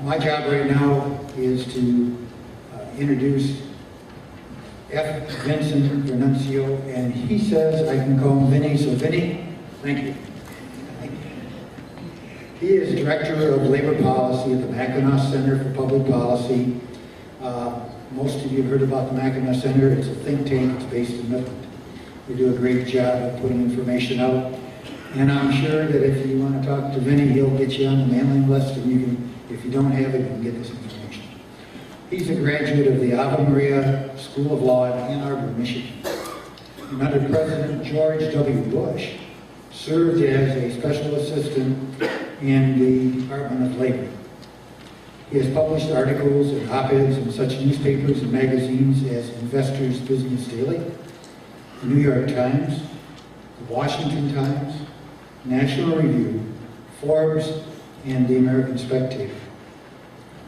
My job right now is to introduce Vincent Vernuccio, and he says I can call him Vinny, so Vinny, thank you. He is Director of Labor Policy at the Mackinac Center for Public Policy. Most of you have heard about the Mackinac Center. It's a think tank. It's based in Midland. They do a great job of putting information out. And I'm sure that if you want to talk to Vinny, he'll get you on the mailing list, and you can, if you don't have it, you can get this information. He's a graduate of the Ave Maria School of Law in Ann Arbor, Michigan. And under President George W. Bush, served as a special assistant in the Department of Labor. He has published articles and op-eds in such newspapers and magazines as Investor's Business Daily, the New York Times, the Washington Times, National Review, Forbes, and the American Spectator.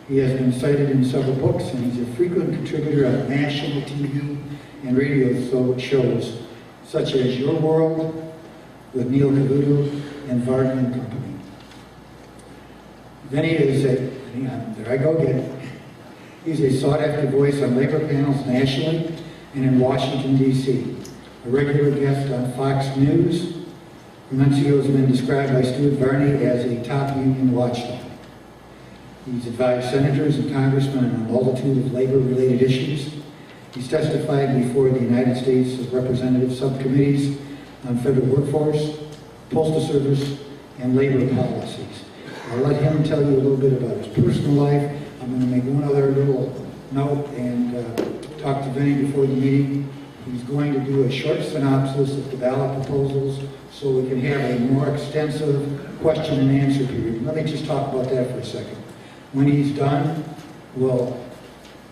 He has been cited in several books, and he's a frequent contributor on national TV and radio shows such as Your World with Neil Cavuto and Varney and Company. Vinny is there I go again. He's a sought-after voice on labor panels nationally and in Washington, D.C. A regular guest on Fox News, Vernuccio has been described by Stuart Varney as a top union watchdog. He's advised senators and congressmen on a multitude of labor-related issues. He's testified before the United States Representative Subcommittees on Federal Workforce, Postal Service, and labor policies. I'll let him tell you a little bit about his personal life. I'm going to make one other little note and talk to Vinny before the meeting. He's going to do a short synopsis of the ballot proposals so we can have a more extensive question and answer period. Let me just talk about that for a second. When he's done, we'll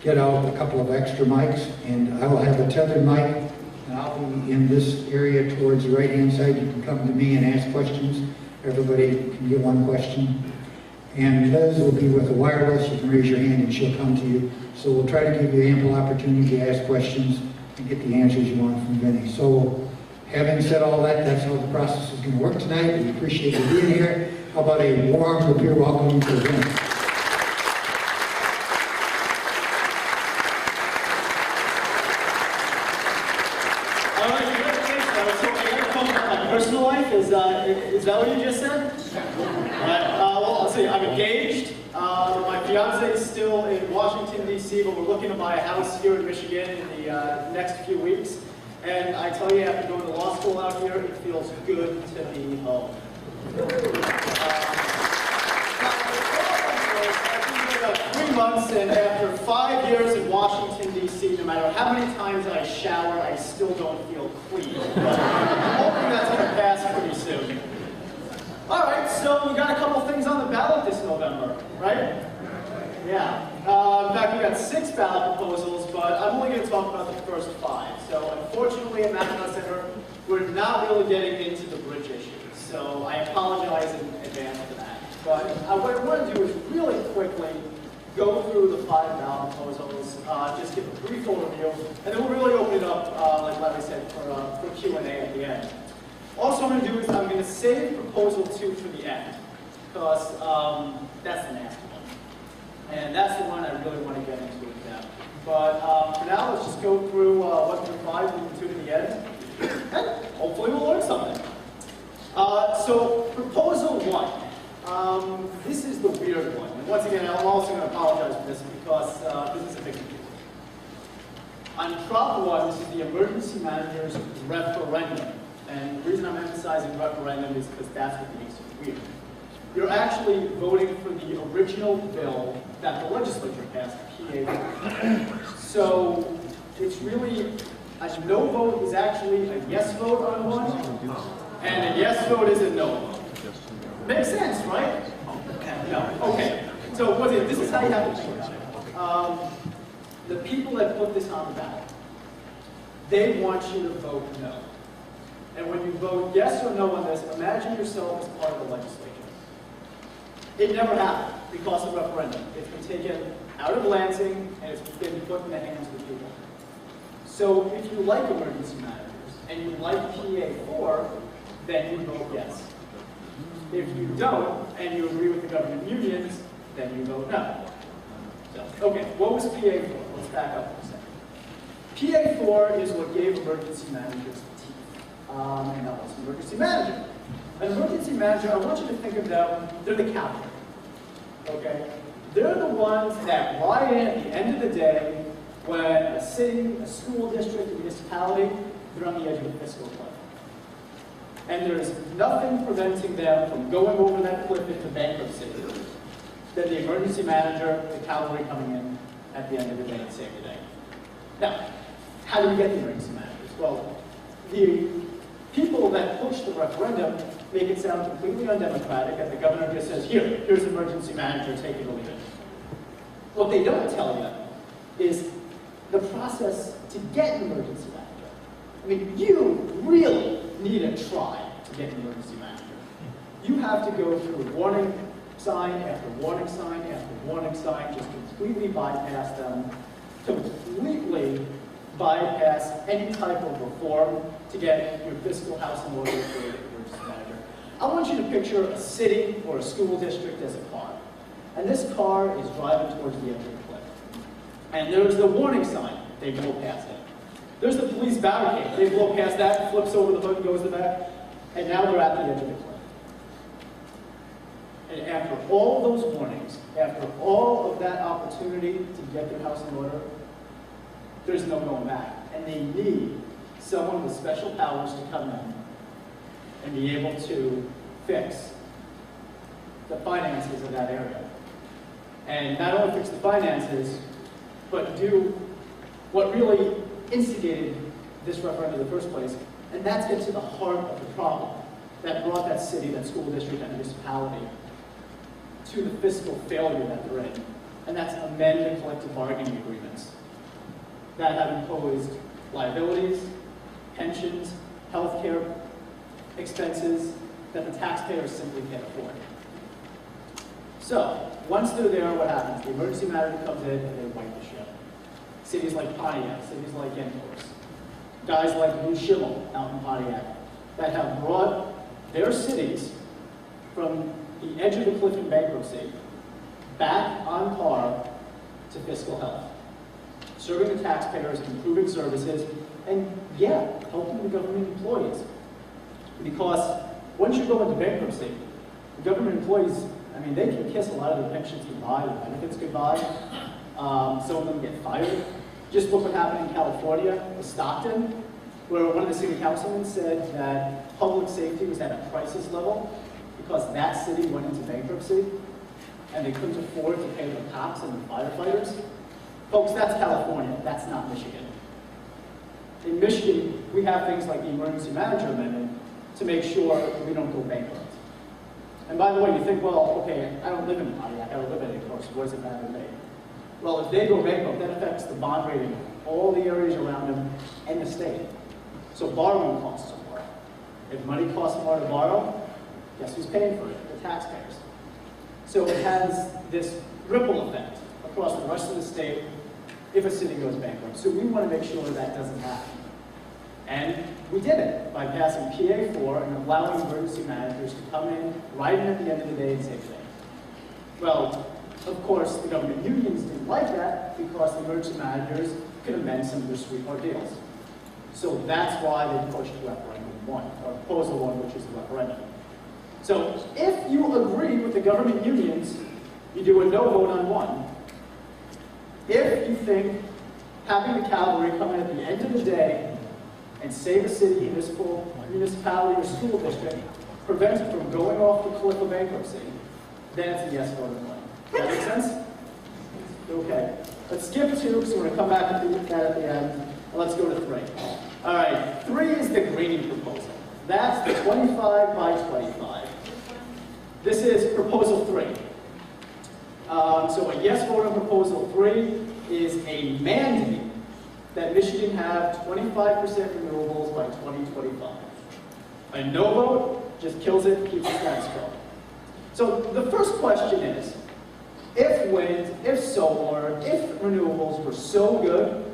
get out a couple of extra mics, and I will have a tethered mic, and I'll be in this area towards the right-hand side. You can come to me and ask questions. Everybody can get one question. And Liz will be with the wireless. You can raise your hand and she'll come to you. So we'll try to give you ample opportunity to ask questions and get the answers you want from Vinny. So having said all that, that's how the process is going to work tonight. We appreciate you being here. How about a warm appear welcome to Vinny? Personal life, is that what you just said? Well, I'll see, I'm engaged. My fiance is still in Washington, D.C., but we're looking to buy a house here in Michigan in the next few weeks. And I tell you, after going to law school out here, it feels good to be home. About 3 months, and after 5 years in Washington, D.C., no matter how many times I shower, I still don't feel clean. I'm hoping that's going to pass pretty soon. All right, so we got a couple things on the ballot this November, right? Yeah. In fact, we got 6 ballot proposals, but I'm only going to talk about the first 5. So unfortunately, at Mackinac Center, we're not really getting into the bridge issue. So I apologize in advance for that. But what I want to do is really quickly go through the 5 ballot proposals, just give a brief overview, and then we'll really open it up, like Larry said, for Q&A at the end. Also, what I'm going to do is I'm going to save proposal 2 for the end, because that's the nasty one. And that's the one I really want to get into with them. But for now, let's just go through what the 5 we can do to the end, and hopefully we'll learn something. So, proposal 1. This is the weird one. And once again, I'm also going to apologize for this because this is a big deal. On Prop 1, this is the Emergency Manager's referendum. And the reason I'm emphasizing referendum is because that's what makes it weird. You're actually voting for the original bill that the legislature passed, PA. So it's really, a no vote is actually a yes vote on one, and a yes vote is a no vote. Makes sense, right? No. Okay. So this is how you have to think about it. The people that put this on the ballot, they want you to vote no. And when you vote yes or no on this, imagine yourself as part of the legislature. It never happened because of referendum. It's been taken out of Lansing and it's been put in the hands of the people. So if you like emergency managers and you like PA4, then you vote yes. If you don't and you agree with the government unions, then you vote no. So, okay, what was PA for? Let's back up for a second. PA4 is what gave emergency managers teeth. And that was emergency manager. An emergency manager, I want you to think of them, they're the cavalry. Okay? They're the ones that ride in at the end of the day when a city, a school district, a municipality, they're on the edge of a fiscal cliff. And there's nothing preventing them from going over that cliff into bankruptcy than the emergency manager, the cavalry coming in at the end of the day and save the day. Now, how do we get the emergency managers? Well, the people that push the referendum make it sound completely undemocratic, and the governor just says, here's emergency manager, take it or leave it. What they don't tell you is the process to get an emergency manager. I mean, you really need a try to get an emergency manager. You have to go through warning sign after warning sign after warning sign, just completely bypass them, completely bypass any type of reform to get your fiscal house in order to create an emergency manager. I want you to picture a city or a school district as a car. And this car is driving towards the edge of the cliff. And there's the warning sign. They blow past it. There's the police barricade. They blow past that, flips over the hood, goes to the back, and now they're at the edge of the cliff. And after all those warnings, after all of that opportunity to get their house in order, there's no going back. And they need someone with special powers to come in and be able to fix the finances of that area. And not only fix the finances, but do what really instigated this referendum in the first place, and that's get to the heart of the problem that brought that city, that school district, that municipality to the fiscal failure that they're in. And that's amend the collective bargaining agreements that have imposed liabilities, pensions, health care expenses that the taxpayers simply can't afford. So, once they're there, what happens? The emergency manager comes in and they wipe the ship. Cities like Pontiac, cities like Enforce, guys like Lou Schimmel out in Pontiac, that have brought their cities from the edge of the cliff in bankruptcy back on par to fiscal health, serving the taxpayers, improving services, and yeah, helping the government employees. Because once you go into bankruptcy, the government employees, I mean, they can kiss a lot of their pensions goodbye, their benefits goodbye. Some of them get fired. Just look what happened in California with Stockton, where one of the city councilmen said that public safety was at a crisis level because that city went into bankruptcy and they couldn't afford to pay the cops and the firefighters. Folks, that's California, that's not Michigan. In Michigan, we have things like the emergency manager amendment to make sure that we don't go bankrupt. And by the way, you think, well, okay, I don't live in Pontiac, I don't live in it, of course, what does it matter to me? Well, if they go bankrupt, that affects the bond rating of all the areas around them and the state. So borrowing costs are more. If money costs more to borrow, guess who's paying for it? The taxpayers. So it has this ripple effect across the rest of the state if a city goes bankrupt. So we want to make sure that doesn't happen. And we did it by passing PA4 and allowing emergency managers to come in, right in at the end of the day and save things. Well, of course, the government unions didn't like that because the emergency managers could amend some of their sweetheart deals. So that's why they pushed referendum 1, or proposal 1, which is the referendum. So if you agree with the government unions, you do a no vote on 1. If you think having the cavalry come in at the end of the day and save a city, municipality, or school district prevents it from going off the cliff of bankruptcy, then it's a yes vote on 1. Does that make sense? Okay. Let's skip 2, so we're going to come back to that at the end. And let's go to 3. All right, 3 is the greening proposal. That's the 25 by 25. This is proposal 3. So a yes vote on proposal 3 is a mandate that Michigan have 25% renewables by 2025. A no vote just kills it, keeps the status quo. So the first question is, if wind, if solar, if renewables were so good,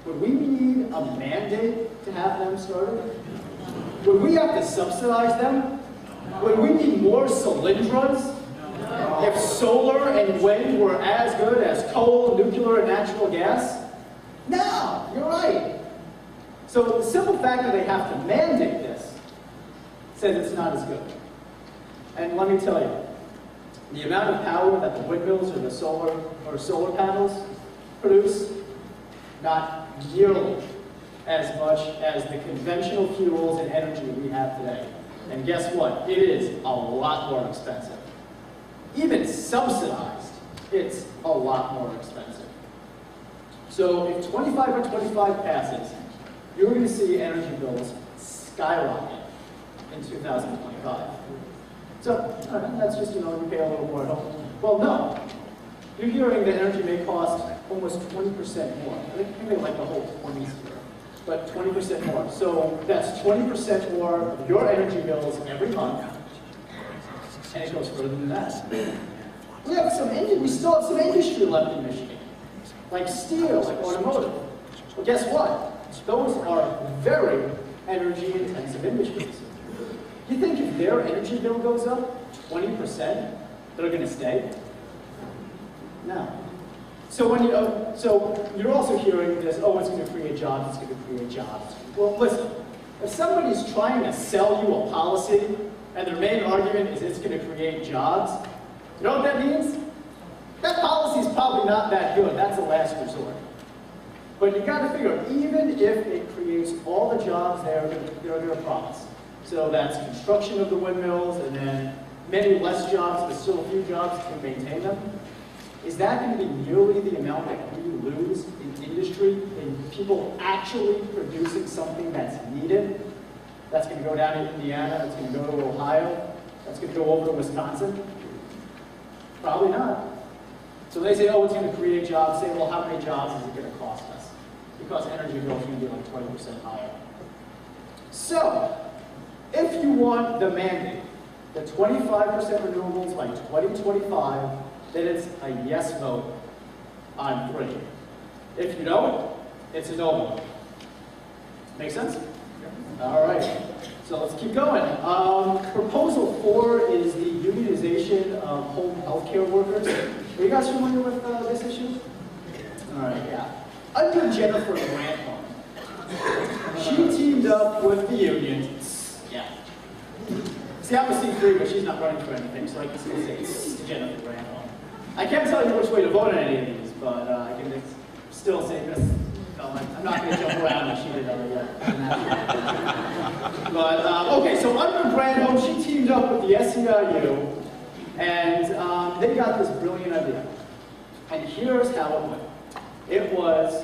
would we need a mandate to have them started? Would we have to subsidize them? Would we need more Solyndras If solar and wind were as good as coal, nuclear, and natural gas? No, you're right. So the simple fact that they have to mandate this says it's not as good. And let me tell you, the amount of power that the windmills or the solar panels produce, not nearly as much as the conventional fuels and energy we have today. And guess what? It is a lot more expensive. Even subsidized, it's a lot more expensive. So if 25 or 25 passes, you're going to see energy bills skyrocket in 2025. So that's just, you pay a little more at home. Well, no. You're hearing that energy may cost almost 20% more. I think maybe like the whole 20s here, but 20% more. So that's 20% more of your energy bills every month, and it goes further than that. We still have some industry left in Michigan, like steel, like automotive. Well, guess what? Those are very energy-intensive industries. You think if their energy bill goes up 20%, they're going to stay? No. So you're also hearing this, oh, it's going to create jobs, it's going to create jobs. Well, listen, if somebody's trying to sell you a policy and their main argument is it's going to create jobs, you know what that means? That policy is probably not that good. That's a last resort. But you got to figure, even if it creates all the jobs they're going to promise, so that's construction of the windmills and then many less jobs, but still a few jobs to maintain them, is that going to be nearly the amount that we lose in industry, in people actually producing something that's needed? That's going to go down to Indiana, that's going to go to Ohio, that's going to go over to Wisconsin? Probably not. So they say, oh, it's going to create jobs. Say, well, how many jobs is it going to cost us? Because energy bills are going to be like 20% higher. So, if you want the mandate, the 25% renewables by 2025, then it's a yes vote on 3. If you don't, it's a no vote. Make sense? All right. So let's keep going. Proposal 4 is the unionization of home health care workers. Are you guys familiar with this issue? All right, yeah. Under Jennifer Granholm, she teamed up with the union. Yeah. See, I'm a C3, but she's not running for anything, so I can still say it's Jennifer Granholm. I can't tell you which way to vote on any of these, but I can still say this. I'm not going to jump around like she did earlier. But, okay, so under Granholm, she teamed up with the SEIU, and they got this brilliant idea. And here's how it went. It was,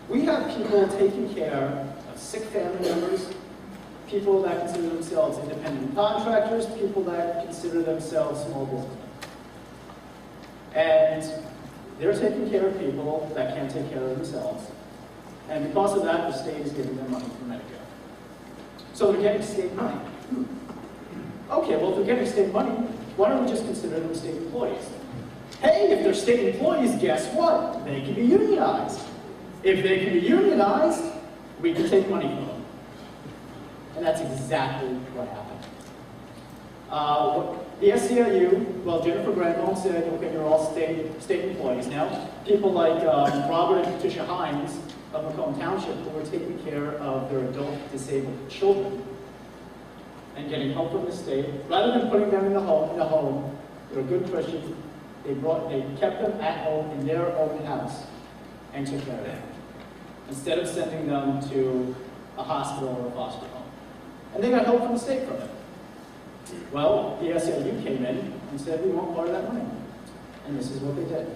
we have people taking care of sick family members, people that consider themselves independent contractors, people that consider themselves small businessmen. And they're taking care of people that can't take care of themselves. And because of that, the state is giving them money from Medicare. So they're getting state money. Okay, well, if they're getting state money, why don't we just consider them state employees? Hey, if they're state employees, guess what? They can be unionized. If they can be unionized, we can take money from them. And that's exactly what happened. The SEIU, well, Jennifer Granholm said, okay, you're all state employees now. People like Robert and Patricia Hines of Macomb Township who were taking care of their adult disabled children and getting help from the state, rather than putting them in the home, they're good Christians. They kept them at home in their own house and took care of them, instead of sending them to a hospital or a foster home. And they got help from the state from it. Well, the SEIU came in and said, we want part of that money. And this is what they did.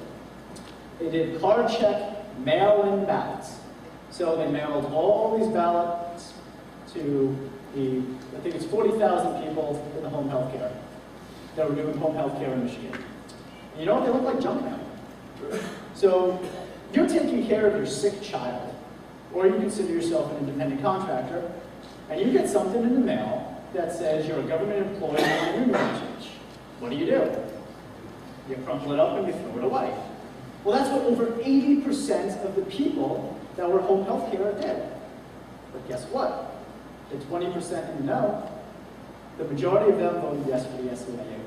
They did card check, mail-in ballots. So they mailed all these ballots to I think it's 40,000 people in the home health care that were doing home health care in Michigan. And you know what? They look like junk mail. So you're taking care of your sick child, or you consider yourself an independent contractor, and you get something in the mail that says you're a government employee and you're union. What do? You crumple it up and you throw it away. Well, that's what over 80% of the people that were home health care did. But guess what? The 20% in the no, the majority of them voted yes for the SEIU.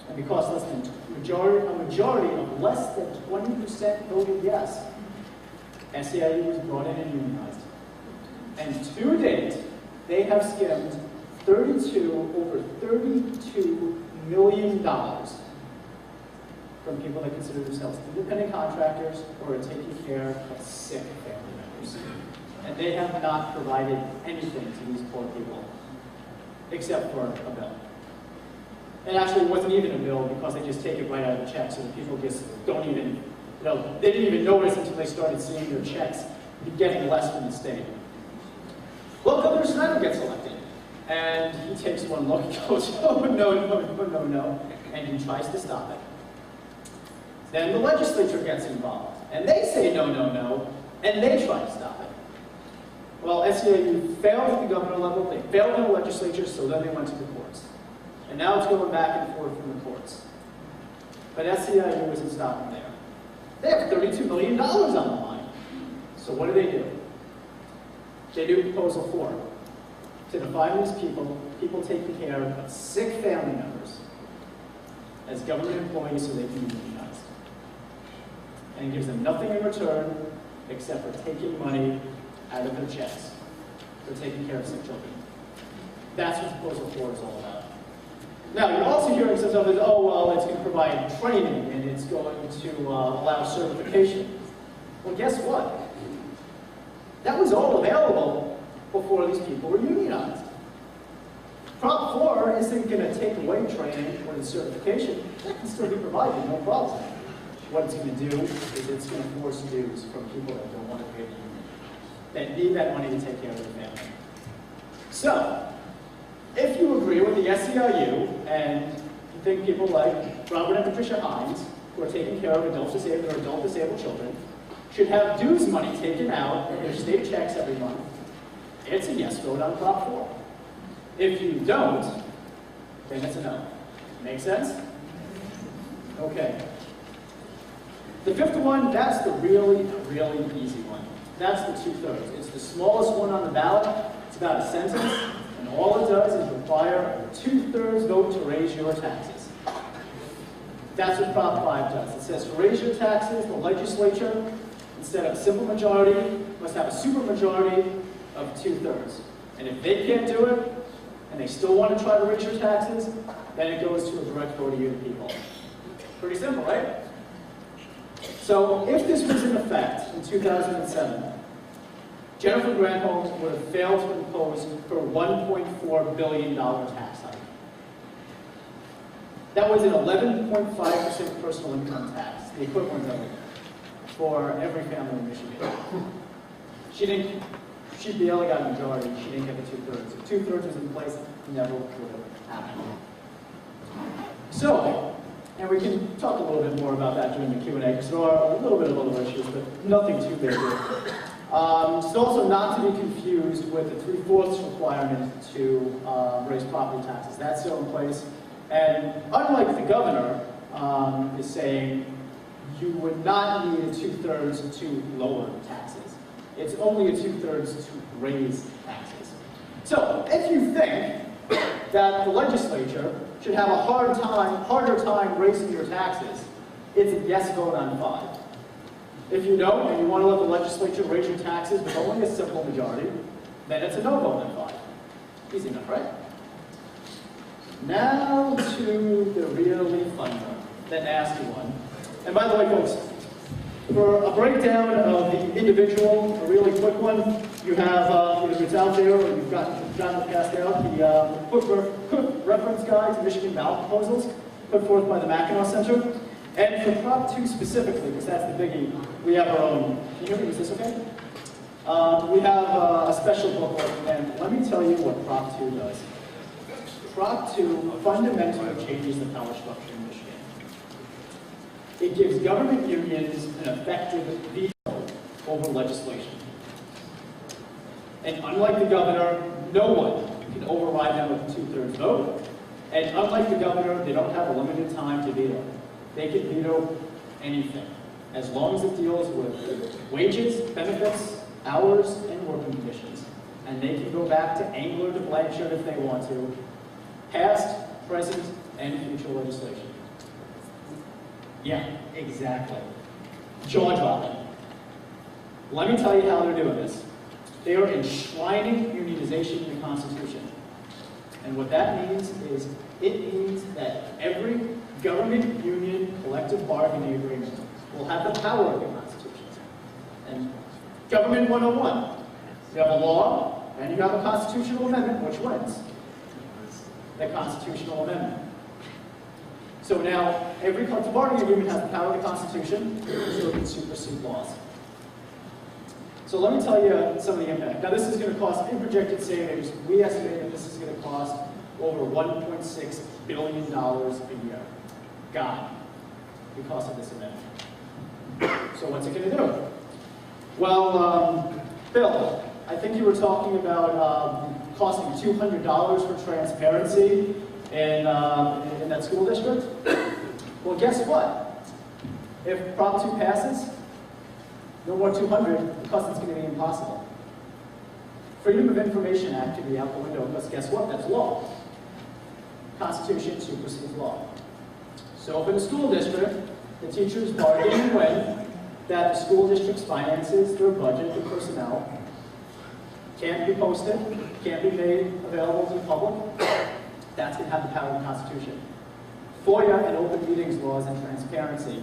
And because a majority of less than 20% voted yes, SEIU was brought in and unionized. And to date, they have skimmed over $32 million from people that consider themselves independent contractors or are taking care of sick family members. And they have not provided anything to these poor people, except for a bill. And actually, it wasn't even a bill because they just take it right out of the check, so the people just don't even, they didn't even notice until they started seeing their checks getting less from the state. Well, Governor Snyder gets elected, and he takes one look and goes, oh, no, and he tries to stop it. Then the legislature gets involved, and they say no, and they try to stop it. Well, SEIU failed at the governor level, they failed in the legislature, so then they went to the courts. And now it's going back and forth from the courts. But SEIU isn't stopping there. They have $32 million on the line. So what do? They do Proposal 4 to define these people taking care of sick family members, as government employees so they can be unionized. And it gives them nothing in return except for taking money out of their checks for taking care of sick children. That's what Proposal 4 is all about. Now, you're also hearing some stuff that, oh, well, it's going to provide training and it's going to allow certification. Well, guess what? That was all available before these people were unionized. Prop 4 isn't going to take away training or the certification. That can still be provided, no problem. What it's going to do is it's going to force dues from people that don't want to pay the union, that need that money to take care of their family. So, if you agree with the SEIU and you think people like Robert and Patricia Hines, who are taking care of adult disabled children, should have dues money taken out of their state checks every month, it's a yes vote on Prop 4. If you don't, then it's a no. Make sense? Okay. The fifth one, that's the really easy one. That's the 2/3. It's the smallest one on the ballot. It's about a sentence, and all it does is require a 2/3 vote to raise your taxes. That's what Prop 5 does. It says to raise your taxes, the legislature, instead of a simple majority, must have a supermajority of 2/3. And if they can't do it, and they still want to try to raise your taxes, then it goes to a direct vote of you, the people. Pretty simple, right? So if this was in effect in 2007, Jennifer Granholm would have failed to impose her $1.4 billion tax hike. That was an 11.5% personal income tax, the equivalent of it, for every family in Michigan. She barely got a majority, she didn't get the 2/3. If 2/3 was in place, it never would have happened. So, and we can talk a little bit more about that during the Q&A, because there are a little bit of other issues, but nothing too big here. It's also not to be confused with the 3/4 requirement to raise property taxes. That's still in place. And unlike the governor is saying, you would not need a 2/3 to lower taxes. It's only a 2/3 to raise taxes. So if you think that the legislature should have a harder time raising your taxes, it's a yes vote on 5. If you don't, and you want to let the legislature raise your taxes with only a simple majority, then it's a no vote on 5. Easy enough, right? Now to the really fun one, the nasty one. And by the way, folks, for a breakdown of the individual, a really quick one, you have, if it's out there, or you've got John passed out, the quick reference guide to Michigan ballot proposals put forth by the Mackinac Center. And for Prop 2 specifically, because that's the biggie, we have our own. Can you hear me? Is this okay? We have a special booklet, and let me tell you what Prop 2 does. Prop 2 fundamentally changes the power structure in Michigan. It gives government unions an effective veto over legislation. And unlike the governor, no one can override them with a 2/3 vote. And unlike the governor, they don't have a limited time to veto. They can veto anything, as long as it deals with wages, benefits, hours, and working conditions. And they can go back to Angler to Blanchard if they want to, past, present, and future legislation. Yeah, exactly. Jaw-dropping. Let me tell you how they're doing this. They are enshrining unionization in the Constitution. And what that means is, it means that every government union collective bargaining agreement will have the power of the Constitution. And Government 101, you have a law and you have a constitutional amendment, which wins? The constitutional amendment. So now, every collective bargaining agreement has the power of the Constitution, so it can supersede laws. So let me tell you some of the impact. Now this is going to cost, in projected savings, we estimate that this is going to cost over $1.6 billion a year. Gone, because of this amendment. So what's it going to do? Well, Bill, I think you were talking about costing $200 for transparency in that school district. Well, guess what? If Prop 2 passes, no more 200, because it's going to be impossible. Freedom of Information Act can be out the window, because guess what? That's law. Constitution supersedes law. So if in a school district, the teachers bargain and win that the school district's finances, their budget, their personnel, can't be posted, can't be made available to the public, that's going to have the power of the Constitution. FOIA and open meetings laws and transparency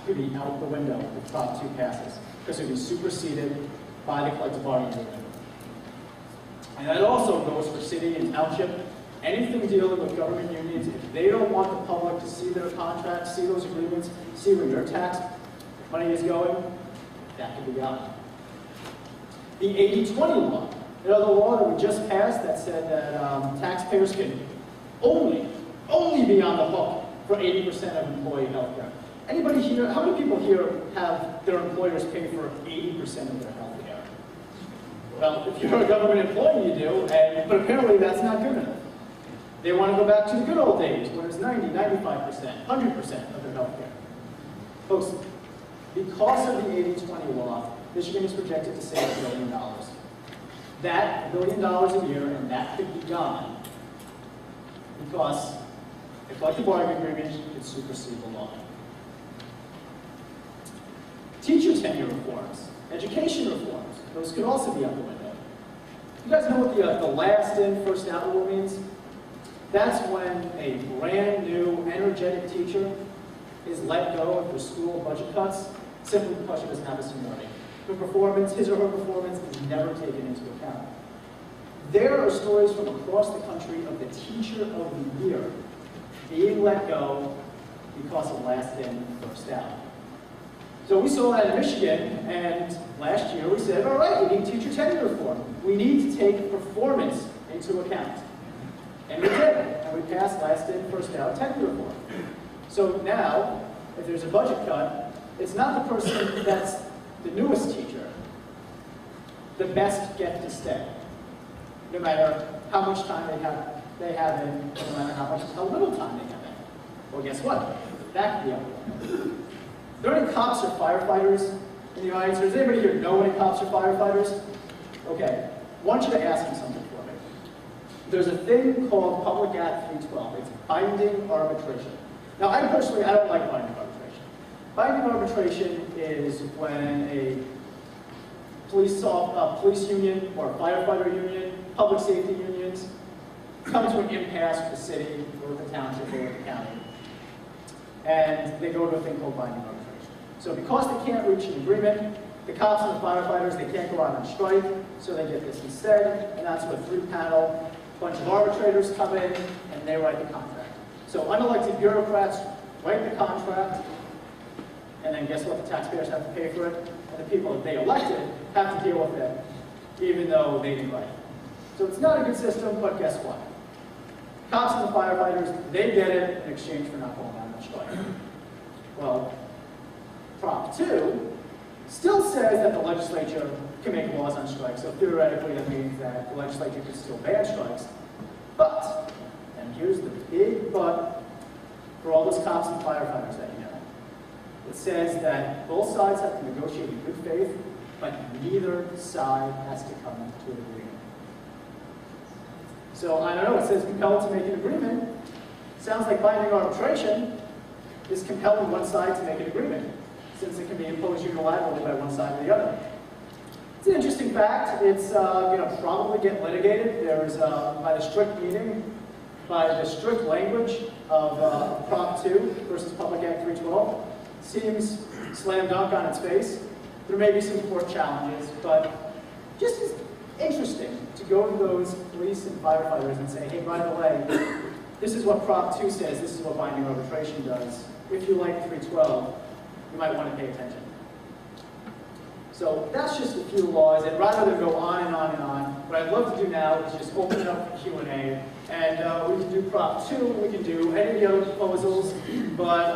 could be out the window if Prop 2 passes, because it would be superseded by the collective bargaining agreement. And that also goes for city and township. Anything dealing with government unions, if they don't want the public to see their contracts, see those agreements, see where your tax money is going, that could be out. The 80-20 law, another law that we just passed that said that taxpayers can only be on the hook for 80% of employee health care. Anybody here, how many people here have their employers pay for 80% of their health care? Well, if you're a government employee, you do, but apparently that's not good enough. They want to go back to the good old days, where it's 90, 95%, 100% of their health care. Folks, because of the 80-20 law, Michigan is projected to save $1 billion. That $1 billion a year, and that could be gone, because the collective bargaining agreement could supersede the law. Teacher tenure reforms, education reforms, those could also be out the window. You guys know what the last in, first out rule means? That's when a brand new, energetic teacher is let go of their school budget cuts simply because she doesn't have a seniority. Her performance, his or her performance, is never taken into account. There are stories from across the country of the teacher of the year being let go because of last in, first out. So we saw that in Michigan, and last year we said, all right, we need teacher tenure reform. We need to take performance into account. And we did, and we passed last in, first out tenure reform. So now, if there's a budget cut, it's not the person that's the newest teacher. The best get to stay, no matter how much time they have in, no matter how little time they have in. Well, guess what? That could be up. Are there any cops or firefighters in the audience? Does anybody here know any cops or firefighters? Okay, I want you to ask me something for me. There's a thing called Public Act 312. It's binding arbitration. Now, I don't like binding arbitration. Binding arbitration is when a police union or a firefighter union, public safety unions, come to an impasse with the city or with the township or with the county. And they go to a thing called binding arbitration. So because they can't reach an agreement, the cops and the firefighters, they can't go out on strike, so they get this instead, and that's where 3-panel, bunch of arbitrators come in, and they write the contract. So unelected bureaucrats write the contract, and then guess what? The taxpayers have to pay for it, and the people that they elected have to deal with it, even though they didn't write it. So it's not a good system, but guess what? Cops and the firefighters, they get it in exchange for not going on the strike. Well, Prop 2 still says that the legislature can make laws on strikes, so theoretically that means that the legislature can still ban strikes. But, and here's the big but for all those cops and firefighters that you know, it says that both sides have to negotiate in good faith, but neither side has to come to an agreement. So I don't know, it says compelled to make an agreement. Sounds like binding arbitration, is compelling one side to make an agreement, since it can be imposed unilaterally by one side or the other. It's an interesting fact. It's going to probably get litigated. There's, by the strict language of Prop 2 versus Public Act 312, seems slam dunk on its face. There may be some court challenges, but just as interesting to go to those police and firefighters and say, hey, by the way, this is what Prop 2 says, this is what binding arbitration does. If you like 312, you might want to pay attention. So that's just a few laws, and rather than go on and on and on, what I'd love to do now is just open it up for Q&A, and we can do Prop 2, we can do any of the other proposals, but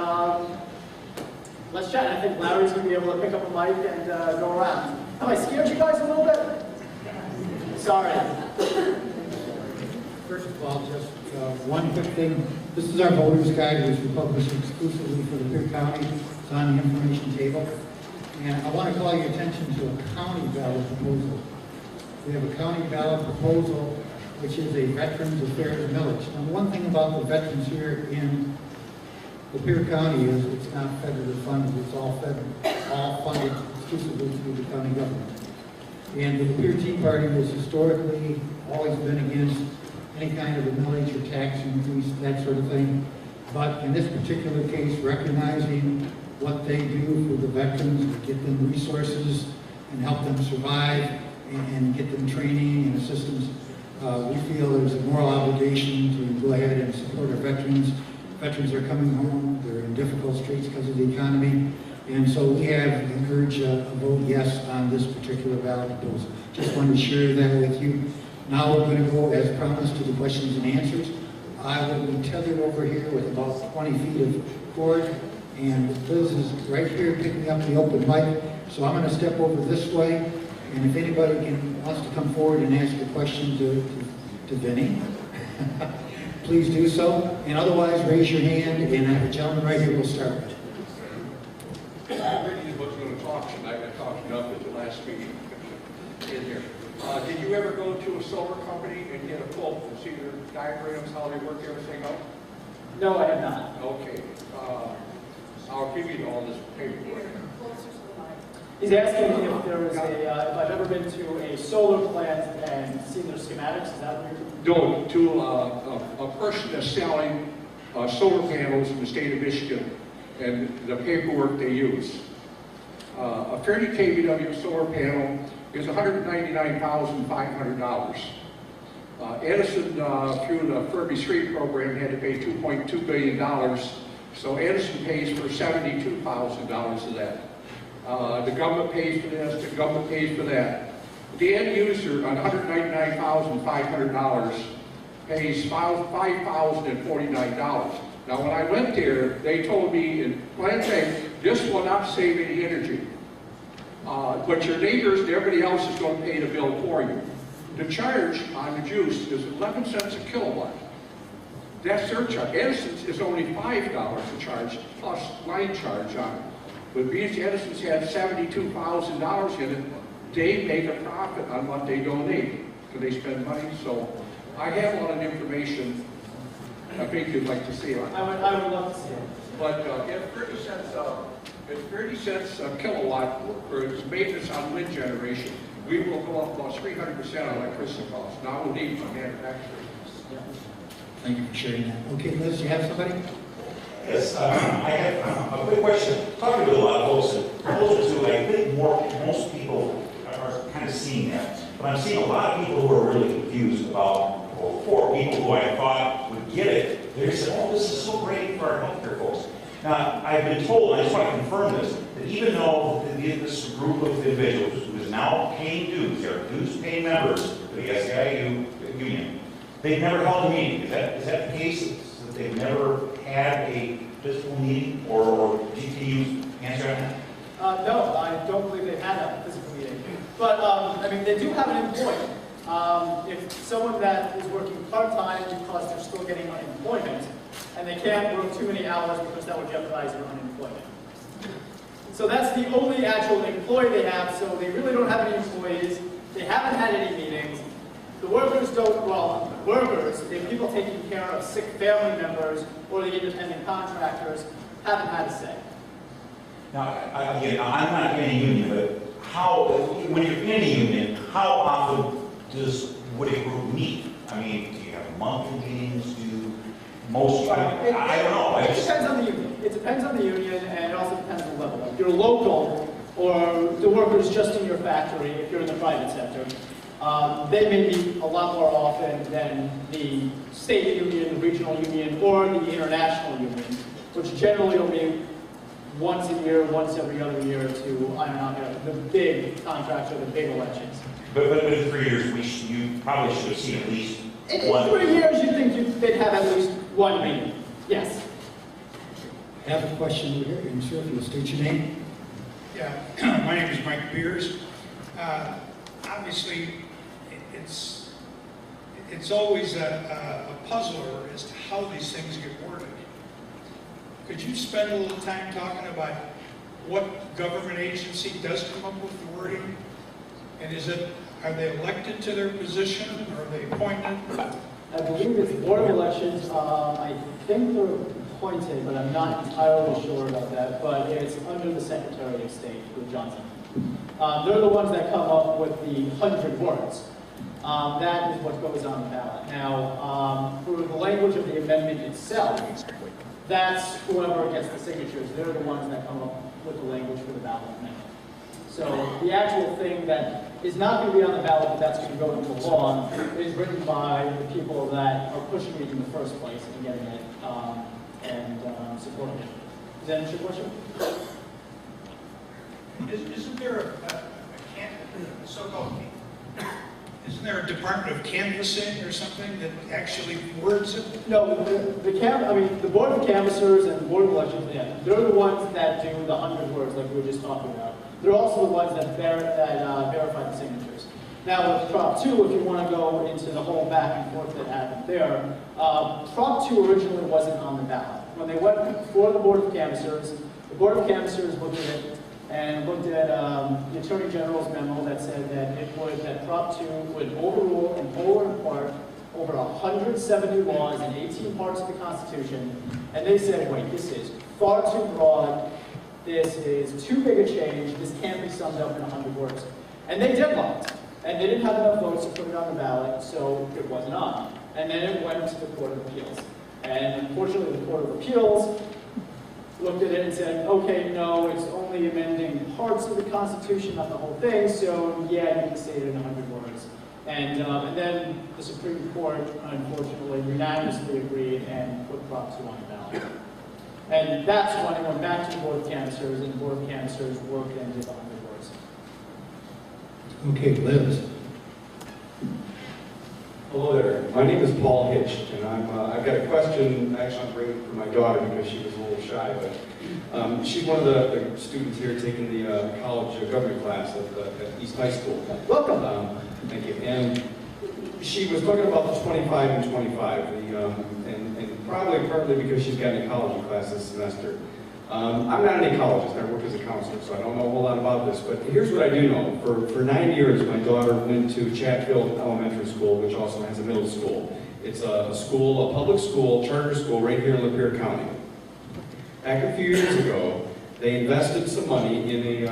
let's chat. I think Larry's going to be able to pick up a mic and go around. Have I scared you guys a little bit? Sorry. First of all, just one quick thing. This is our voter's guide, which we publish exclusively for the Pierre County. It's on the information table. And I want to call your attention to a county ballot proposal. We have a county ballot proposal, which is a Veterans Affairs millage. Now, the one thing about the veterans here in the Pierre County is it's not federally funded. It's all funded exclusively through the county government. And the Pierre TeaParty has historically always been against any kind of a millage or tax increase, that sort of thing. But in this particular case, recognizing what they do for the veterans, to get them resources and help them survive and get them training and assistance, we feel there's a moral obligation to go ahead and support our veterans. Veterans are coming home, they're in difficult straits because of the economy, and so we have an urge a vote yes on this particular ballot proposal. Just wanted to share that with you. Now we're going to go, as promised, to the questions and answers. I will be tethered over here with about 20 feet of cord, and Liz is right here picking up the open mic, so I'm going to step over this way, and if anybody wants to come forward and ask a question to Vinny, please do so, and otherwise raise your hand, and the gentleman right here will start with. Vinny was going to talk tonight. I talked enough at the last meeting in here. Did you ever go to a solar company and get a quote and see their diagrams, how they work everything out? No, I have not. Okay. I'll give you all this paperwork. He's asking if there is if I've ever been to a solar plant and seen their schematics. Is that what you're No, to a person that's selling solar panels in the state of Michigan and the paperwork they use. A 30 kW solar panel is $199,500. Edison, through the Furby 3 program, had to pay $2.2 billion. So Edison pays for $72,000 of that. The government pays for this, the government pays for that. The end user on $199,500 pays $5,049. Now when I went there, they told me in plain fact, this will not save any energy. But your neighbors and everybody else is going to pay the bill for you. The charge on the juice is 11 cents a kilowatt. That surcharge, Edison's is only $5 a charge plus line charge on it. But because Edison's had $72,000 in it, they make a profit on what they donate because they spend money. So I have a lot of information. I think you'd like to see it. I would love to see it. But at 30 cents a kilowatt for maintenance on wind generation, we will go up about 300% on electricity costs. Now we'll need from manufacturers. Thank you for sharing that. Okay, Liz, you have somebody? Yes, I have a quick question. Talking to a lot of folks, closer to, I think most people are kind of seeing that. But I'm seeing a lot of people who are really confused about, or poor people who I thought would get it. They said, oh, this is so great for our healthcare folks. Now, I've been told, and I just want to confirm this, that even though this group of individuals who is now paying dues, they're dues-paying members of the SEIU union, they've never held a meeting. Is that the case? That they've never had a physical meeting, or can you answer on that? No, I don't believe they've had a physical meeting. But, I mean, they do have an employee. If someone that is working part-time because they're still getting unemployment, and they can't work too many hours because that would jeopardize their unemployment. So that's the only actual employee they have, so they really don't have any employees. They haven't had any meetings. The workers don't, well, workers, the people taking care of sick family members or the independent contractors, haven't had a say. Now, again, I'm not in a union, but how, when you're in a union, how often would a group meet? I mean, do you have monthly meetings? Do most, I don't know. It depends on the union. It depends on the union, and it also depends on the level. If you're local, or the workers just in your factory, if you're in the private sector, they may meet a lot more often than the state union, the regional union, or the international union, which generally will be once a year, once every other year to iron out the big contracts or the big elections. But in 3 years, you probably should have seen at least In one. 3 years, you'd think they'd have at least one meeting. Yes. I have a question over here. And sir, if you'll state your name. Yeah, my name is Mike Beers. Obviously, it's always a puzzler as to how these things get worded. Could you spend a little time talking about what government agency does come up with the wording? And are they elected to their position, or are they appointed? I believe it's Board of Elections. I think they're appointed, but I'm not entirely sure about that. But it's under the Secretary of State, with Johnson. They're the ones that come up with the 100 words. That is what goes on the ballot. Now, for the language of the amendment itself, that's whoever gets the signatures. They're the ones that come up with the language for the ballot amendment. So the actual thing that is not going to be on the ballot, but that's going to go into law, is written by the people that are pushing it in the first place and getting it and supporting it. Does that answer your question? Isn't there isn't there a department of canvassing or something that actually words it? No, the Board of Canvassers and the Board of Elections, yeah, they're the ones that do the 100 words like we were just talking about. They're also the ones that verify the signatures. Now with Prop 2, if you want to go into the whole back and forth that happened there, Prop 2 originally wasn't on the ballot. When they went before the Board of Canvassers, the Board of Canvassers looked at it and looked at the Attorney General's memo that said that Prop 2 would overrule in whole or in part over 170 laws and 18 parts of the Constitution, and they said, wait, this is far too broad, this is too big a change, this can't be summed up in 100 words. And they deadlocked, and they didn't have enough votes to put it on the ballot, so it wasn't on. And then it went to the Court of Appeals. And unfortunately, the Court of Appeals looked at it and said, okay, no, it's only amending parts of the Constitution, not the whole thing, so yeah, you can say it in 100 words. And then the Supreme Court, unfortunately, unanimously agreed and put Prop 2 on the ballot. And that's when it went back to the Board of Canvassers, and the Board of Canvassers worked and did the 100 words. Okay, Liz. Hello there. My name is Paul Hitch, and I've got a question. Actually, I'm bringing it for my daughter because she was a little shy, but she's one of the students here taking the college government class at East High School. Welcome. Thank you. And she was talking about the 25 and 25, and probably partly because she's got an ecology class this semester. I'm not an ecologist. I work as a counselor, so I don't know a whole lot about this. But here's what I do know. For 9 years, my daughter went to Chatfield Elementary School, which also has a middle school. It's a public school, charter school, right here in Lapeer County. Back a few years ago, they invested some money in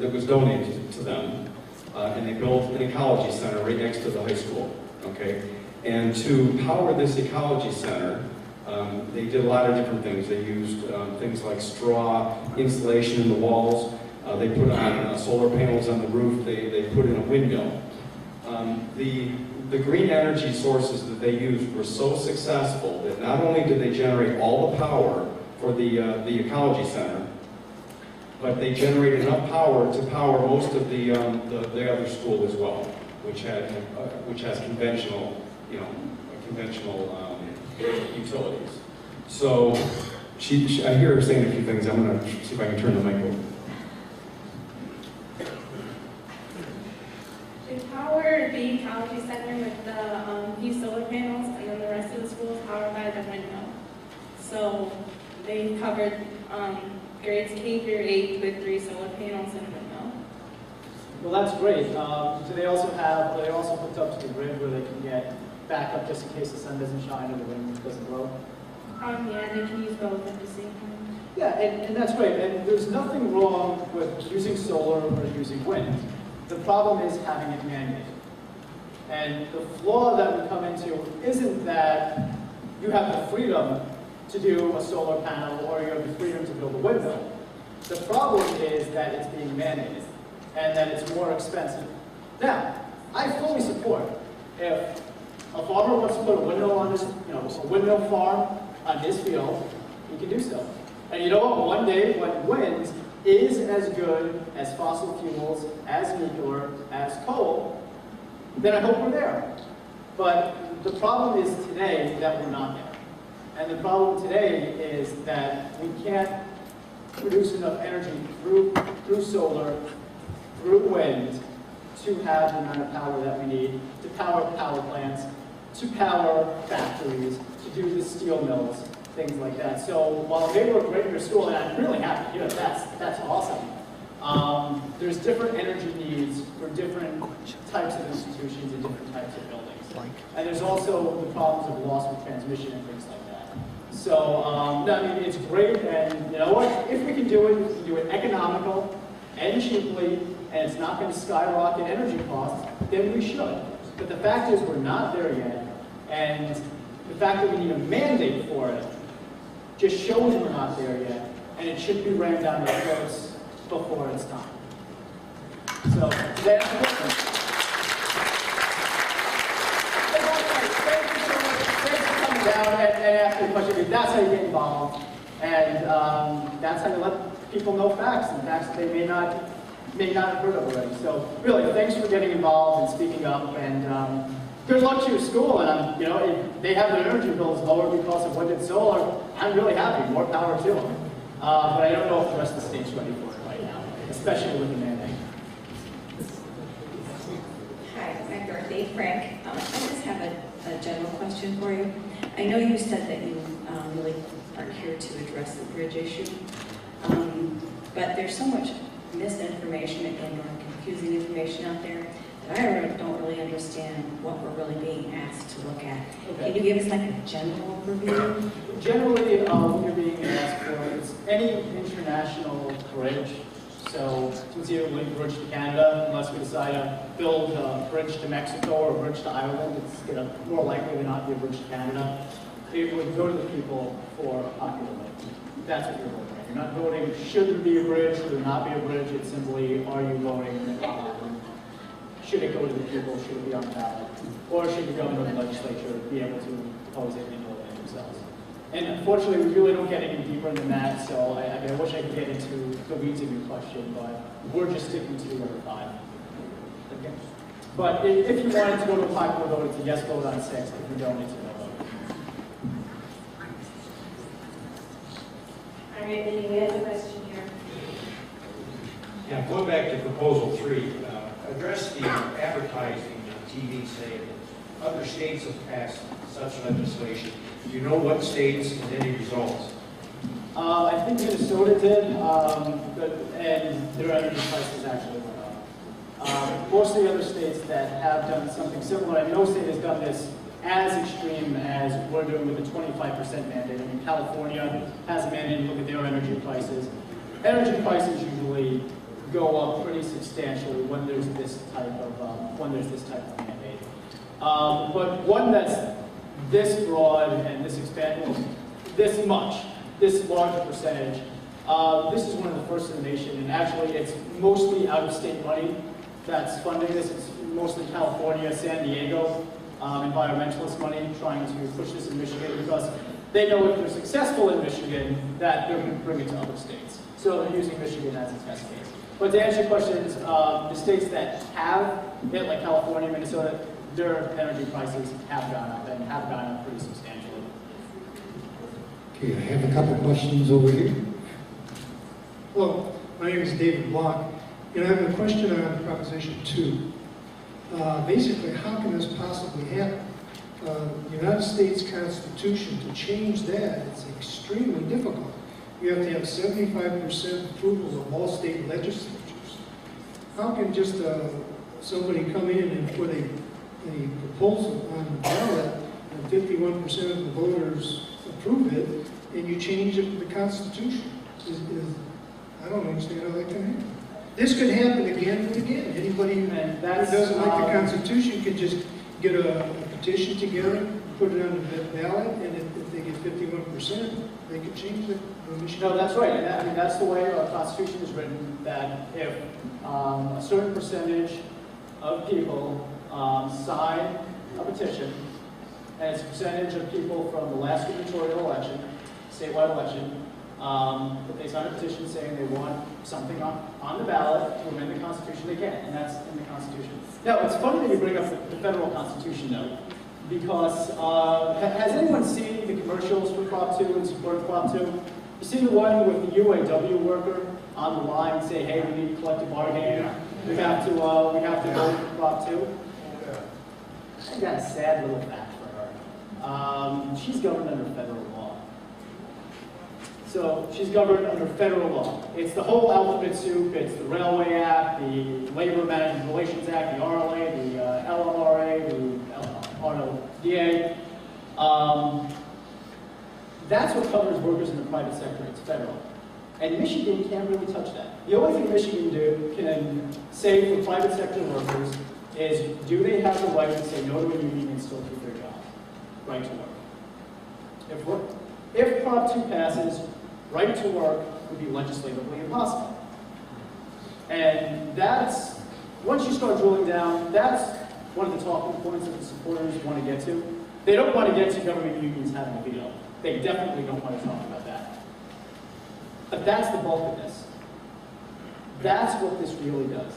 that was donated to them, and they built an ecology center right next to the high school. Okay, and to power this ecology center, they did a lot of different things. They used things like straw insulation in the walls. They put on solar panels on the roof. They put in a windmill. The green energy sources that they used were so successful that not only did they generate all the power for the ecology center, but they generated enough power to power most of the other school as well, which has conventional, utilities. So I hear her saying a few things. I'm going to see if I can turn the mic over. They power the ecology center with the few solar panels, and then the rest of the school is powered by the windmill. So they covered grades K through 8 with 3 solar panels and a windmill. Well, that's great. Do they also hooked up to the grid where they can get backup just in case the sun doesn't shine or the wind doesn't blow? Yeah, they can use both at the same time. Yeah, and that's great. And there's nothing wrong with using solar or using wind. The problem is having it mandated. And the flaw that we come into isn't that you have the freedom to do a solar panel or you have the freedom to build a windmill. The problem is that it's being mandated and that it's more expensive. Now, I fully support if a farmer wants to put a windmill on his, a windmill farm on his field, he can do so. And you know what? One day, when wind is as good as fossil fuels, as nuclear, as coal, then I hope we're there. But the problem is today that we're not there. And the problem today is that we can't produce enough energy through solar, through wind, to have the amount of power that we need to power power plants, to power factories, to do the steel mills, things like that. So while they work great in your school, and I'm really happy to hear that's awesome, there's different energy needs for different types of institutions and different types of buildings. And there's also the problems of loss of transmission and things like that. So, no, I mean, it's great, and you know what? If we can do it, we can do it economical and cheaply, and it's not going to skyrocket energy costs, then we should. But the fact is we're not there yet, and the fact that we need a mandate for it just shows we're not there yet, and it should be rammed down our throats before it's time. So, that's the question. Thank you so much. Thanks for coming down and asking the question. That's how you get involved, and that's how you let people know facts, and facts that they may not have heard of already. So, really, thanks for getting involved and speaking up, and good luck to your school. And if they have their energy bills lower because of wind and solar, I'm really happy. More power to them. But I don't know if the rest of the state's ready for it right now, especially with the mandate. Hi, I'm Dorothy. Frank, I just have a general question for you. I know you said that you really aren't here to address the bridge issue, but there's so much misinformation and confusing information out there that I don't really understand what we're really being asked to look at. Okay. Can you give us like a general overview? Generally, what you're being asked for is any international bridge. So it's either link bridge to Canada, unless we decide to build a bridge to Mexico or a bridge to Ireland. It's going to more likely than not be a bridge to Canada. It would go to the people for a popular vote. That's what you're voting. You're not voting, should there be a bridge, should there not be a bridge. It's simply, are you voting, should it go to the people, should it be on the ballot, or should the governor and legislature be able to propose it and vote it themselves. And unfortunately, we really don't get any deeper than that, so I wish I could get into the weeds of your question, but we're just sticking to the other 5. Okay. But if you wanted to go to a popular vote, it's a yes vote on 6. If you don't, it's a no vote. All right, Vinny, we have a question here. Yeah, going back to proposal 3, address the advertising on TV saying that other states have passed such legislation. Do you know what states and any results? I think Minnesota did, and their energy prices actually went up. Most of the other states that have done something similar, and no state has done this as extreme as we're doing with the 25% mandate. I mean, California has a mandate to look at their energy prices. Energy prices usually go up pretty substantially when there's this type of mandate. But one that's this broad and this this large percentage, this is one of the first in the nation, and actually it's mostly out-of-state money that's funding this. It's mostly California, San Diego, environmentalist money trying to push this in Michigan because they know if they're successful in Michigan that they're going to bring it to other states. So they're using Michigan as a test case. But to answer your questions, the states that have hit, like California, Minnesota, their energy prices have gone up and have gone up pretty substantially. Okay, I have a couple questions over here. Hello, my name is David Block, and I have a question on Proposition 2. Basically, how can this possibly happen? The United States Constitution, to change that, it's extremely difficult. You have to have 75% approval of all state legislatures. How can just somebody come in and put a proposal on the ballot and 51% of the voters approve it, and you change the Constitution? I don't understand how that can happen. This could happen again and again. Anybody who doesn't like the Constitution can just get a petition together, put it on the ballot, and if they get 51%, they could change the Michigan. No, that's right. And I mean, that's the way our Constitution is written, that if a certain percentage of people sign a petition, and it's a percentage of people from the last gubernatorial election, statewide election, if they sign a petition saying they want something on the ballot to amend the Constitution, they can, and that's in the Constitution. Now, it's funny that you bring up the federal Constitution, though, because has anyone seen the commercials for Prop 2 and support of Prop 2? You see the one with the UAW worker on the line say, "Hey, we need collective bargaining. We have to vote for Prop 2." I got a sad little fact for her. She's governed under federal law. So she's governed under federal law. It's the whole alphabet soup. It's the Railway Act, the Labor Management Relations Act, the RLA, the LMRA, the RLDA. That's what covers workers in the private sector. It's federal. And Michigan can't really touch that. The only thing Michigan can say for private sector workers is, do they have the right to say no to a union and still keep their job? Right to work. If Prop 2 passes, right to work would be legislatively impossible. And that's, once you start drilling down, that's one of the talking points that the supporters want to get to. They don't want to get to government unions having a veto. They definitely don't want to talk about that. But that's the bulk of this. That's what this really does.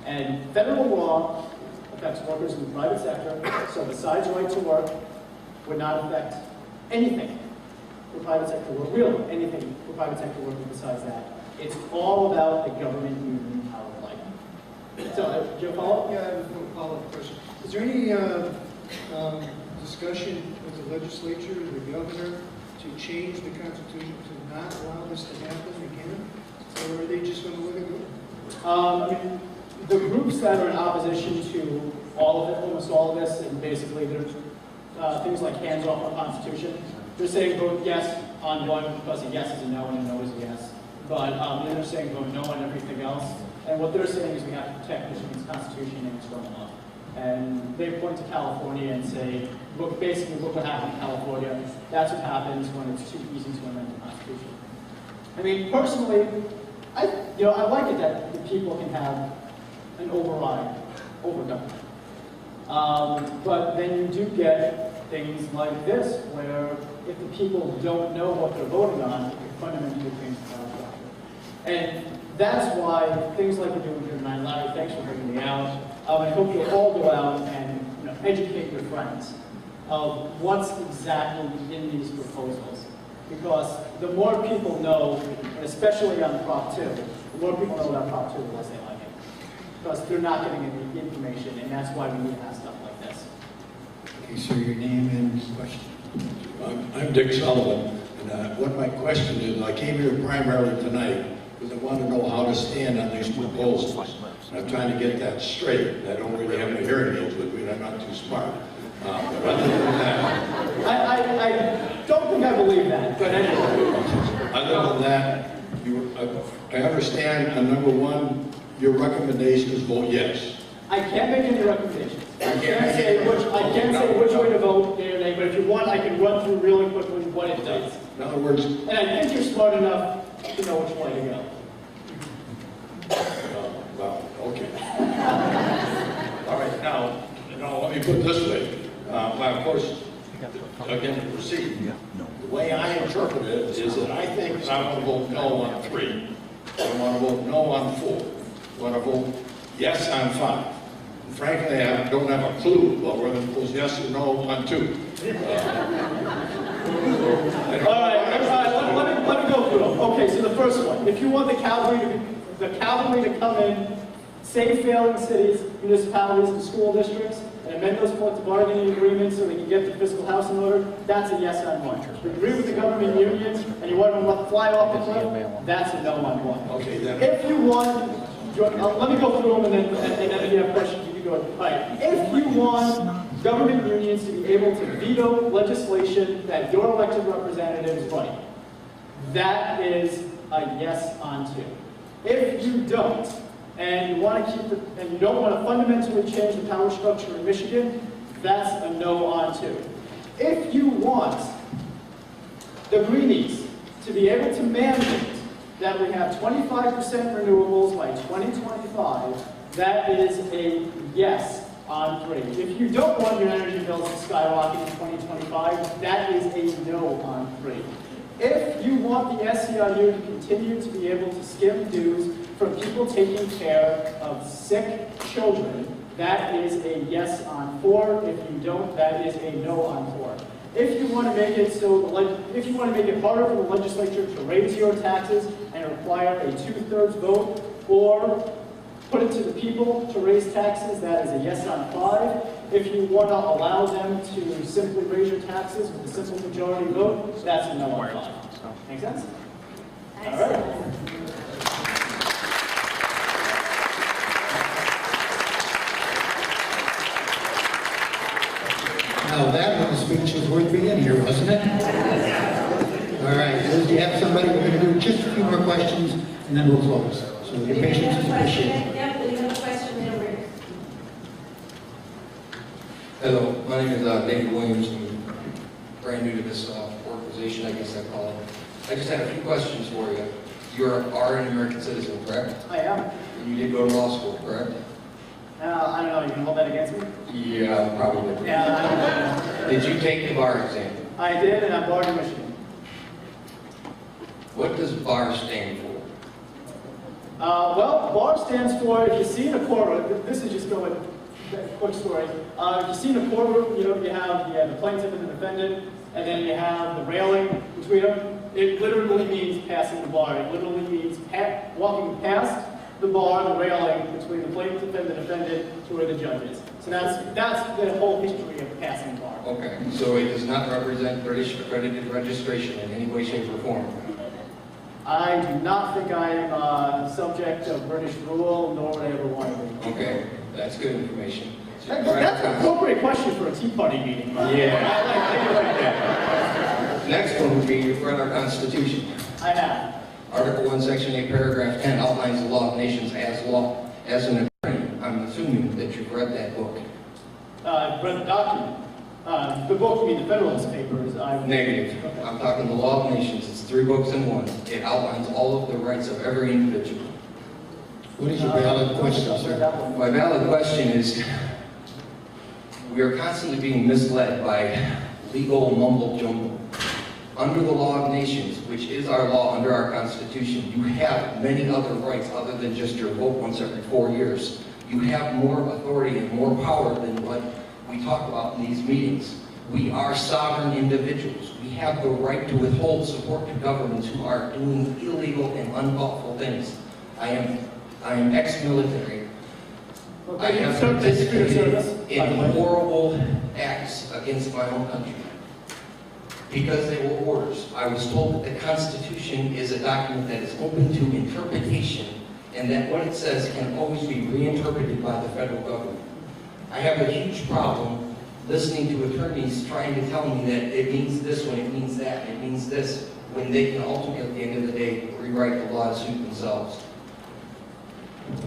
And federal law affects workers in the private sector, so besides right to work, would not affect anything for private sector work, really anything for private sector work besides that. It's all about the government union power play. So, do you have a follow-up? Yeah, I have a follow-up question. Is there any discussion with the legislature or the governor to change the Constitution to not allow this to happen again? Or are they just going to let it go? I mean, the groups that are in opposition to all of it, almost all of this, and basically there's things like hands off on the Constitution, they're saying vote yes on one because a yes is a no and a no is a yes. But then they're saying vote no on everything else. And what they're saying is we have to protect Michigan's Constitution and its run law. And they point to California and say, look, basically, look what happened in California. That's what happens when it's too easy to amend the Constitution. I mean, personally, I like it that the people can have an override over government. But then you do get things like this, where if the people don't know what they're voting on, it can fundamentally change the power structure. And that's why things like we're doing here tonight, Larry, thanks for bringing me out. I hope you'll all go out and educate your friends of what's exactly in these proposals. Because the more people know, and especially on Prop 2, the more people know about Prop 2, the less they like it. Because they're not getting any information, and that's why we need to have stuff like this. Okay, so your name and question. I'm Dick Sullivan, and what my question is, I came here primarily tonight because I want to know how to stand on these proposals. And I'm trying to get that straight. I don't really have any hearing aids with me, and I'm not too smart. But other than that... I don't think I believe that, but anyway. Other than that, I understand on number one, your recommendation is vote yes. I can't make any recommendations. I can't say which way to vote, yea or nay, but if you want, I can run through really quickly what it does. In other words... And I think you're smart enough to know which way to go. Well, okay. All right, now, let me put it this way. Well, of course, again, to proceed. The way I interpret it is that I think that I want to vote no on 3. I want to vote no on 4. I want to vote yes on 5. And frankly, I don't have a clue about whether it goes yes or no on 2. All right, let me go through them. Okay, so the first one. If you want the cavalry to come in, save failing cities, municipalities, and school districts, and amend those collective bargaining agreements so they can get the fiscal house in order, that's a yes on 1. If you agree with the government unions and you want them to fly off the cliff, that's a no on 1. Okay, then. If you want, let me go through them and then if you have questions, you can go ahead. All right. If you want government unions to be able to veto legislation that your elected representatives write, that is a yes on 2. If you don't, and you want to and you don't want to fundamentally change the power structure in Michigan, that's a no on 2. If you want the Greenies to be able to mandate that we have 25% renewables by 2025, that is a yes on 3. If you don't want your energy bills to skyrocket in 2025, that is a no on 3. If you want the SEIU to continue to be able to skim dues from people taking care of sick children, that is a yes on 4. If you don't, that is a no on 4. If you want to make it if you want to make it harder for the legislature to raise your taxes and require a 2/3 vote, or put it to the people to raise taxes, that is a yes on 5. If you want to allow them to simply raise your taxes with a simple majority vote, that's a no on 5. Make sense? All right. Now that little speech was worth being here, wasn't it? All right, Liz, do you have somebody? We're going to do just a few more questions, and then we'll close. So your patience is appreciated. Yep, we have a question over here. Hello, my name is David Williams. I'm brand new to this organization, I guess I call it. I just had a few questions for you. You are an American citizen, correct? I am. And you did go to law school, correct? I don't know, you can hold that against me? Yeah, probably. Yeah, I don't know. Did you take the bar exam? I did, and I'm born in Michigan. What does BAR stand for? Well, BAR stands for, if you see in a courtroom, this is just going, quick story. If you see in a courtroom, you have the plaintiff and the defendant, and then you have the railing between them. It literally means passing the bar. It literally means walking past the bar, the railing between the plaintiff and the defendant to where the judge is. So that's the whole history of passing the bar. Okay, so it does not represent British accredited registration in any way, shape, or form? I do not think I am subject of British rule, nor would I ever want to be. Okay, that's good information. That's an appropriate question for a TeaParty meeting. Yeah. Next one would be, you've read our Constitution. I have. Article 1, Section 8, Paragraph 10 outlines the law of nations as law. As an attorney, I'm assuming that you've read that book. I've read the document. The book, you mean the Federalist Papers? Negative. Okay. I'm talking the law of nations. It's 3 books in one. It outlines all of the rights of every individual. What is your valid question, sir? My valid question is, we are constantly being misled by legal mumble jumble. Under the law of nations, which is our law under our Constitution, you have many other rights other than just your vote once every 4 years. You have more authority and more power than what we talk about in these meetings. We are sovereign individuals. We have the right to withhold support to governments who are doing illegal and unthoughtful things. I am ex-military. I have participated in horrible acts against my own country because they were orders. I was told that the Constitution is a document that is open to interpretation and that what it says can always be reinterpreted by the federal government. I have a huge problem listening to attorneys trying to tell me that it means this when it means that, and it means this, when they can ultimately, at the end of the day, rewrite the law to suit themselves.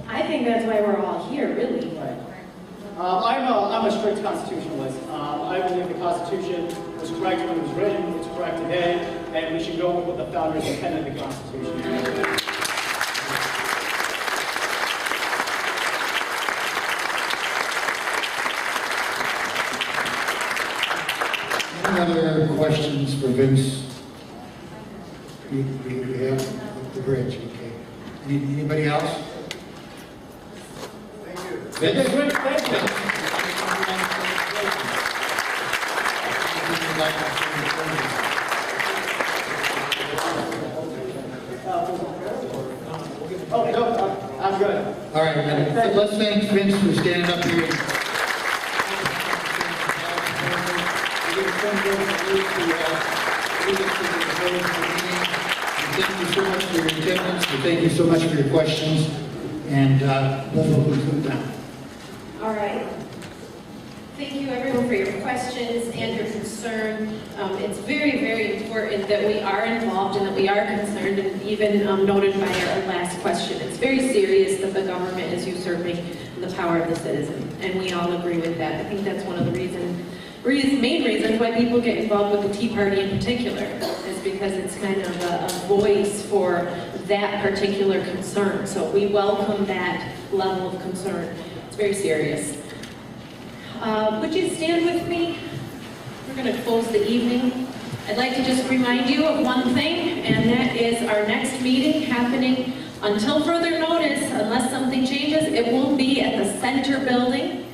I think that's why we're all here, really. Right. I'm a strict constitutionalist. I believe the Constitution was correct when it was written, it's correct today, and we should go with what the founders intended the Constitution to do. Any other questions for Vince? We have the bridge, okay. Anybody else? Thank you. Thank you. Oh, no, I'm good. All right, let's thank Vince for standing up here. Thank you so much for your attendance, and thank you so much for your questions, and let's conclude now. All right. Thank you everyone for your questions and your concern. It's very, very important that we are involved and that we are concerned, and even noted by our last question. It's very serious that the government is usurping the power of the citizen, and we all agree with that. I think that's one of the main reasons why people get involved with the Tea Party in particular, is because it's kind of a voice for that particular concern. So we welcome that level of concern. It's very serious. Would you stand with me? We're going to close the evening. I'd like to just remind you of one thing, and that is our next meeting happening until further notice, unless something changes. It will be at the Center Building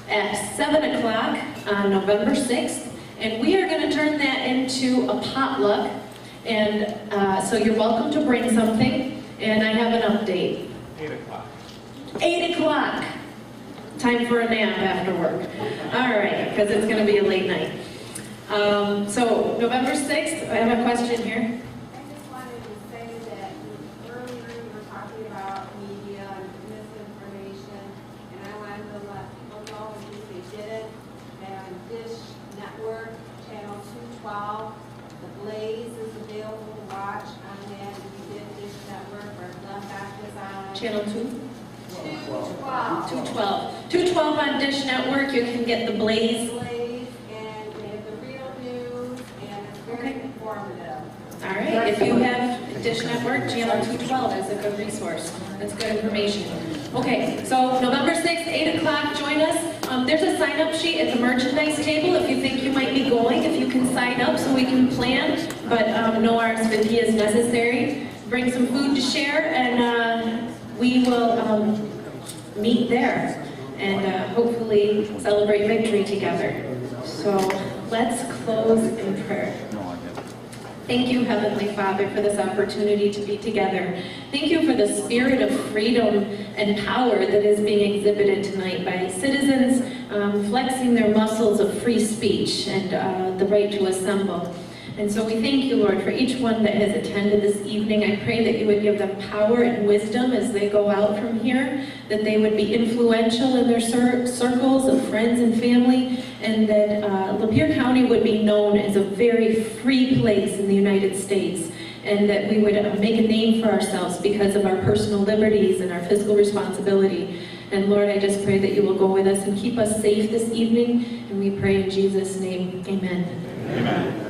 at 7 o'clock on November 6th, and we are going to turn that into a potluck, and so you're welcome to bring something, and I have an update. 8 o'clock. 8 o'clock. Time for a nap after work. All right, because it's going to be a late night. So November 6th, I have a question here. I just wanted to say that earlier you were talking about media and misinformation, and I wanted to let people know in case they didn't, that on Dish Network, channel 212, The Blaze is available to watch on that. If you did Dish Network or Left Back is on. Channel 2? 212. 212 on Dish Network. You can get The Blaze. Blaze, and they have the real news, and it's very informative. All right, if you have Dish Network, channel 212 is a good resource. That's good information. Okay, so November 6th, 8 o'clock, join us. There's a sign-up sheet at the merchandise table if you think you might be going, if you can sign up so we can plan, but no RSVP is necessary. Bring some food to share, and we will meet there and hopefully celebrate victory together. So let's close in prayer. Thank you, Heavenly Father, for this opportunity to be together. Thank you for the spirit of freedom and power that is being exhibited tonight by citizens flexing their muscles of free speech and the right to assemble. And so we thank you, Lord, for each one that has attended this evening. I pray that you would give them power and wisdom as they go out from here, that they would be influential in their circles of friends and family, and that Lapeer County would be known as a very free place in the United States, and that we would make a name for ourselves because of our personal liberties and our fiscal responsibility. And Lord, I just pray that you will go with us and keep us safe this evening, and we pray in Jesus' name, amen. Amen.